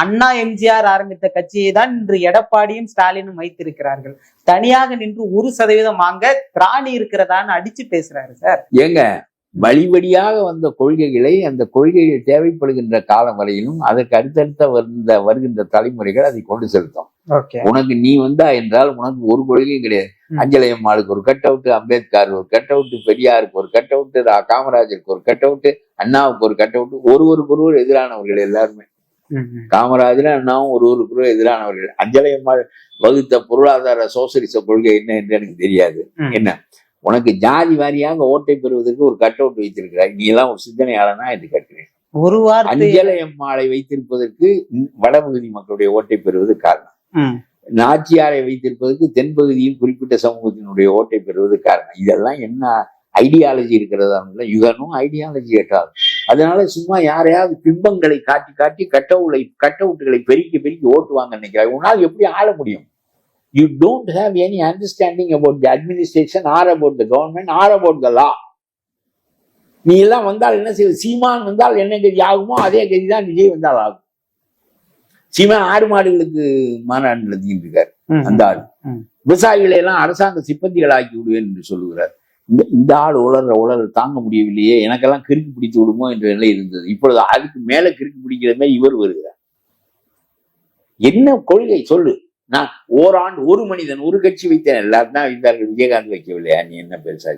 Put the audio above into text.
அண்ணா எம்ஜிஆர் ஆரம்பித்த கட்சியை தான் இன்று எடப்பாடியும் ஸ்டாலினும் வைத்திருக்கிறார்கள். தனியாக நின்று 1% வாங்க திராணி இருக்கிறதான்னு அடிச்சு பேசுறாரு சார். ஏங்க, வழிவழியாக வந்த கொள்கைகளை, அந்த கொள்கைகள் தேவைப்படுகின்ற காலம் வரையிலும் அதற்கு அடுத்தடுத்த வருகின்ற தலைமுறைகள் அதை கொண்டு செலுத்தும். உனக்கு நீ வந்தா என்றால் உனக்கு ஒரு கொள்கையும் கிடையாது. அஞ்சலை அம்மாளுக்கு ஒரு கட் அவுட், அம்பேத்கர் ஒரு கட் அவுட், பெரியாருக்கு ஒரு கட் அவுட், காமராஜருக்கு ஒரு கட் அவுட், அண்ணாவுக்கு ஒரு கட் அவுட். ஒருவருக்கு எதிரானவர்கள் எல்லாருமே. காமராஜர் அண்ணாவும் ஒருவருக்கு எதிரானவர்கள். அஞ்சலை அம்மாள் வகுத்த பொருளாதார சோசலிச கொள்கை என்ன என்று எனக்கு தெரியாது. என்ன, உனக்கு ஜாதி வாரியாக ஓட்டை பெறுவதற்கு ஒரு கட் அவுட் வைத்திருக்கிறாய், நீ எல்லாம் ஒரு சிந்தனையாளனா என்று கேட்கிறேன். அஞ்சலை அம்மாளை வைத்திருப்பதற்கு வடபகுதி மக்களுடைய ஓட்டை பெறுவது காரணம். நாச்சியாரை வைத்திருப்பதற்கு தென்பகுதியில் குறிப்பிட்ட சமூகத்தினுடைய ஓட்டை பெறுவது காரணம். இதெல்லாம் என்ன ஐடியாலஜி இருக்கிறதா? யுகனும் ஐடியாலஜி கேட்டால் அதனால சும்மா யாரையாவது பிம்பங்களை காட்டி காட்டி கட்டவுட்டுகளை பெருக்கி ஓட்டுவாங்க நினைக்கிறாங்க. உன்னால் எப்படி ஆள முடியும்? You don't have any understanding about the administration or about the government or about the law. நீ எல்லாம் வந்தால் என்ன செய்வது? சீமான் வந்தால் என்ன கதி ஆகுமோ அதே கதிதான் விஜய் வந்தால் ஆகும். சீமான் 6 மாடுகளுக்கு மாநாடு நடத்திட்டு இருக்காரு. அந்த ஆள் விவசாயிகளை எல்லாம் அரசாங்க சிப்பந்திகள் ஆக்கி விடுவேன் என்று சொல்லுகிறார். இந்த ஆள் உலர் தாங்க முடியவில்லையே, எனக்கெல்லாம் கிறுக்கு பிடித்து விடுமோ என்ற நிலை இருந்தது. இப்பொழுது அதுக்கு மேல கிறுக்கு பிடிக்கிற மாதிரி இவர் வருகிறார். என்ன கொள்கை சொல்லு? நான் ஓராண்டு ஒரு மனிதன் ஒரு கட்சி வைத்தேன், எல்லாரும் தான் வைத்தார்கள். விஜயகாந்த் வைக்கவில்லையா? நீ என்ன பெருசா